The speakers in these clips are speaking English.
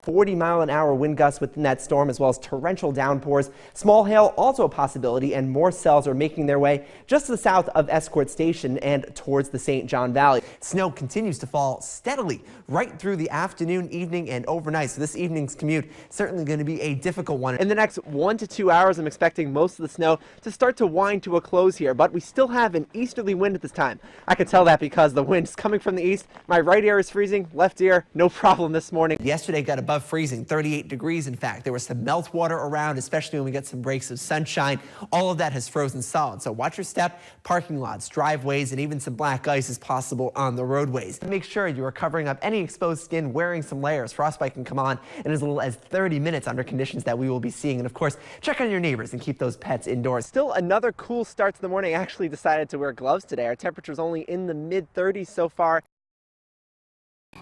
40-mile-an-hour wind gusts within that storm, as well as torrential downpours. Small hail also a possibility, and more cells are making their way just to the south of Escort Station and towards the St. John Valley. Snow continues to fall steadily right through the afternoon, evening, and overnight. So this evening's commute certainly going to be a difficult one. In the next 1 to 2 hours, I'm expecting most of the snow to start to wind to a close here, but we still have an easterly wind at this time. I can tell that because the wind is coming from the east. My right ear is freezing, left ear, no problem this morning. Yesterday got above freezing, 38 degrees in fact. There was some meltwater around, especially when we get some breaks of sunshine. All of that has frozen solid, so watch your step. Parking lots, driveways, and even some black ice is possible on the roadways. Make sure you are covering up any exposed skin, wearing some layers. Frostbite can come on in as little as 30 minutes under conditions that we will be seeing. And of course, check on your neighbors and keep those pets indoors. Still another cool start to the morning. I actually decided to wear gloves today. Our temperature's only in the mid-30s so far.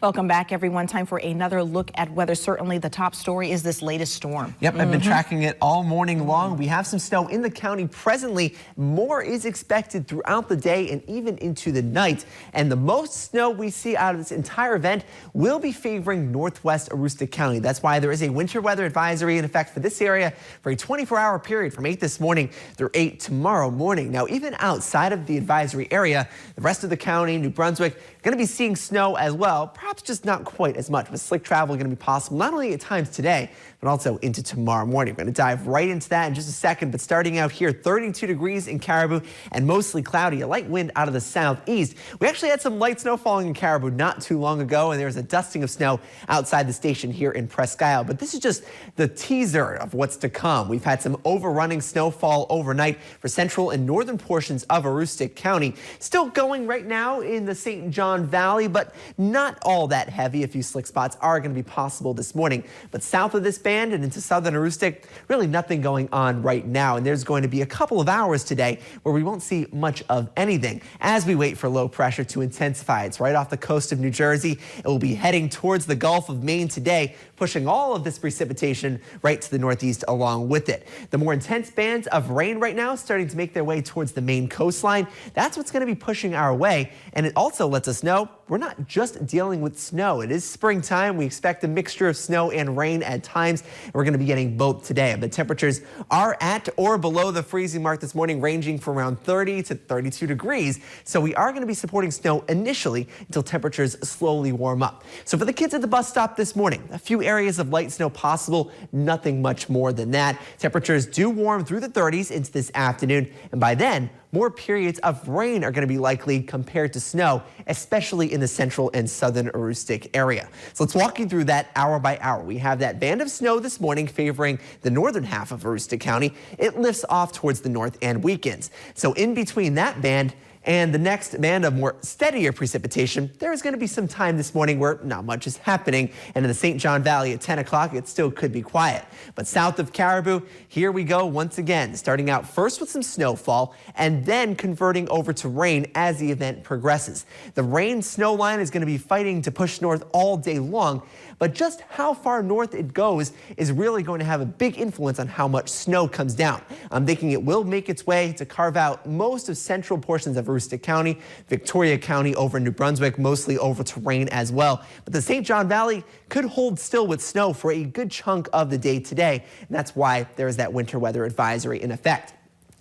Welcome back, everyone. Time for another look at weather. Certainly the top story is this latest storm. Yep, I've been tracking it all morning long. We have some snow in the county presently. More is expected throughout the day and even into the night. And the most snow we see out of this entire event will be favoring northwest Aroostook County. That's why there is a winter weather advisory in effect for this area for a 24-hour period from 8 this morning through 8 tomorrow morning. Now, even outside of the advisory area, the rest of the county, New Brunswick, going to be seeing snow as well. Perhaps just not quite as much, but slick travel going to be possible not only at times today, but also into tomorrow morning. We're going to dive right into that in just a second, but starting out here, 32 degrees in Caribou and mostly cloudy, a light wind out of the southeast. We actually had some light snow falling in Caribou not too long ago, and there's a dusting of snow outside the station here in Presque Isle, but this is just the teaser of what's to come. We've had some overrunning snowfall overnight for central and northern portions of Aroostook County. Still going right now in the St. John Valley, but not all that heavy. A few slick spots are going to be possible this morning, but south of this band and into southern Aroostook, really nothing going on right now. And there's going to be a couple of hours today where we won't see much of anything as we wait for low pressure to intensify. It's right off the coast of New Jersey. It will be heading towards the Gulf of Maine today, pushing all of this precipitation right to the northeast along with it. The more intense bands of rain right now starting to make their way towards the Maine coastline. That's what's going to be pushing our way. And it also lets us know we're not just dealing with snow. It is springtime. We expect a mixture of snow and rain at times. We're going to be getting both today. The temperatures are at or below the freezing mark this morning, ranging from around 30 to 32 degrees. So we are going to be supporting snow initially until temperatures slowly warm up. So for the kids at the bus stop this morning, a few areas of light snow possible, nothing much more than that. Temperatures do warm through the 30s into this afternoon, and by then, more periods of rain are going to be likely compared to snow, especially in the central and southern Aroostook area. So let's walk you through that hour by hour. We have that band of snow this morning favoring the northern half of Aroostook County. It lifts off towards the north and weakens. So in between that band and the next band of more steadier precipitation, there is going to be some time this morning where not much is happening. And in the St. John Valley at 10 o'clock, it still could be quiet. But south of Caribou, here we go once again, starting out first with some snowfall and then converting over to rain as the event progresses. The rain snow line is going to be fighting to push north all day long, but just how far north it goes is really going to have a big influence on how much snow comes down. I'm thinking it will make its way to carve out most of central portions of Aroostook County, Victoria County over New Brunswick, mostly over to rain as well. But the St. John Valley could hold still with snow for a good chunk of the day today, and that's why there is that winter weather advisory in effect.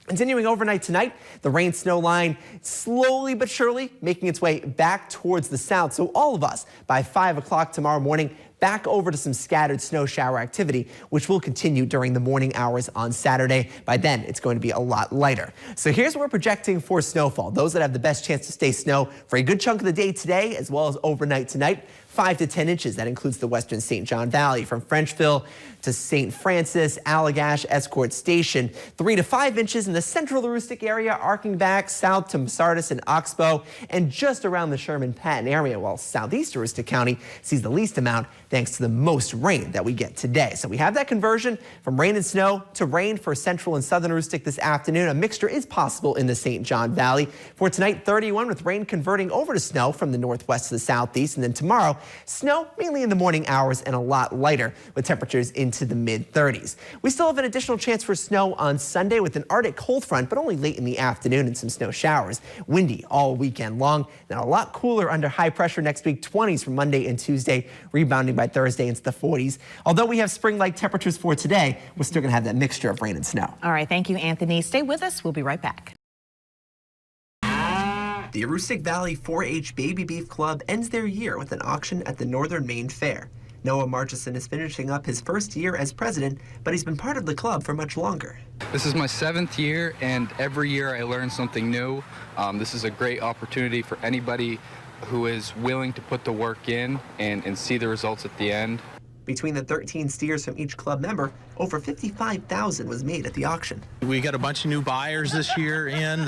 Continuing overnight tonight, the rain snow line slowly but surely making its way back towards the south. So all of us by 5 o'clock tomorrow morning back over to some scattered snow shower activity, which will continue during the morning hours on Saturday. By then, it's going to be a lot lighter. So here's what we're projecting for snowfall. Those that have the best chance to stay snow for a good chunk of the day today, as well as overnight tonight. 5 to 10 inches. That includes the western St. John Valley from Frenchville to St. Francis, Allagash, Escort Station. 3 to 5 inches in the central Aroostook area, arcing back south to Sardis and Oxbow, and just around the Sherman-Patton area, while southeast Aroostook County sees the least amount thanks to the most rain that we get today. So we have that conversion from rain and snow to rain for central and southern Aroostook this afternoon. A mixture is possible in the St. John Valley. For tonight, 31 with rain converting over to snow from the northwest to the southeast, and then tomorrow Snow mainly in the morning hours and a lot lighter, with temperatures into the mid-30s. We still have an additional chance for snow on Sunday with an Arctic cold front, but only late in the afternoon and some snow showers. Windy all weekend long. Now a lot cooler under high pressure next week, 20s for Monday and Tuesday, rebounding by Thursday into the 40s. Although we have spring-like temperatures for today, we're still going to have that mixture of rain and snow. All right, thank you, Anthony. Stay with us. We'll be right back. The Aroostook Valley 4-H Baby Beef Club ends their year with an auction at the Northern Maine Fair. Noah Marchison is finishing up his first year as president, but he's been part of the club for much longer. This is my 7th year, and every year I learn something new. This is a great opportunity for anybody who is willing to put the work in and see the results at the end. Between the 13 steers from each club member, over $55,000 was made at the auction. We got a bunch of new buyers this year in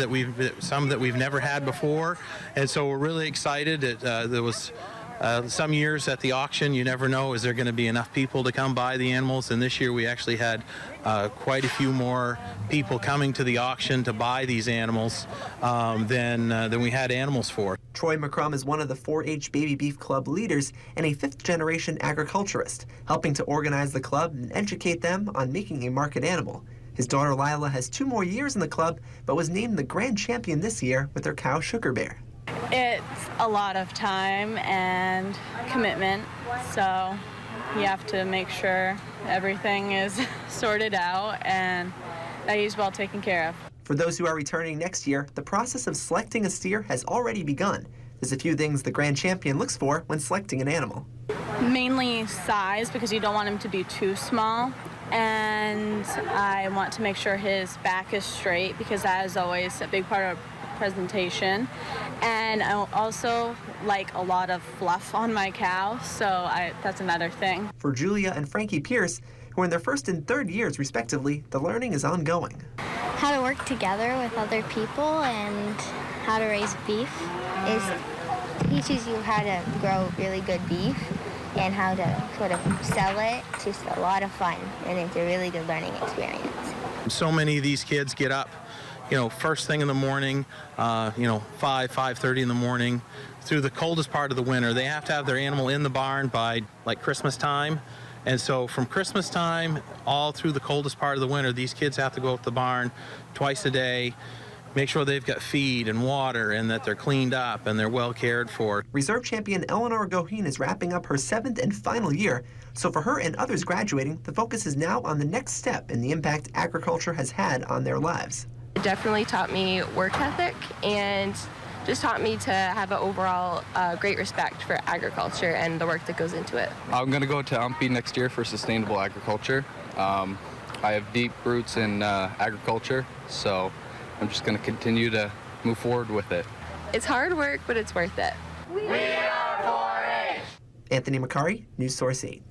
some that we've never had before, and so we're really excited. There was some years at the auction, you never know, is there going to be enough people to come buy the animals? And this year we actually had quite a few more people coming to the auction to buy these animals than we had animals for. Troy McCrum is one of the 4-H Baby Beef Club leaders and a fifth-generation agriculturist, helping to organize the club and educate them on making a market animal. His daughter Lila has 2 more years in the club, but was named the grand champion this year with her cow Sugar Bear. It's a lot of time and commitment, so you have to make sure everything is sorted out and that he's well taken care of. For those who are returning next year, the process of selecting a steer has already begun. There's a few things the grand champion looks for when selecting an animal. Mainly size, because you don't want him to be too small, and I want to make sure his back is straight, because that is always a big part of presentation. And I also like a lot of fluff on my cow, so that's another thing. For Julia and Frankie Pierce, who are in their 1st and 3rd years respectively, the learning is ongoing. How to work together with other people and how to raise beef teaches you how to grow really good beef and how to sort of sell it. It's just a lot of fun, and it's a really good learning experience. So many of these kids get up, first thing in the morning, 5:30 in the morning, through the coldest part of the winter. They have to have their animal in the barn by like Christmas time. And so from Christmas time all through the coldest part of the winter, these kids have to go up to the barn twice a day, make sure they've got feed and water and that they're cleaned up and they're well cared for. Reserve champion Eleanor Goheen is wrapping up her 7th and final year. So for her and others graduating, the focus is now on the next step in the impact agriculture has had on their lives. It definitely taught me work ethic and just taught me to have an overall great respect for agriculture and the work that goes into it. I'm going to go to UMPI next year for sustainable agriculture. I have deep roots in agriculture, so I'm just going to continue to move forward with it. It's hard work, but it's worth it. Anthony Macari, News Source 8.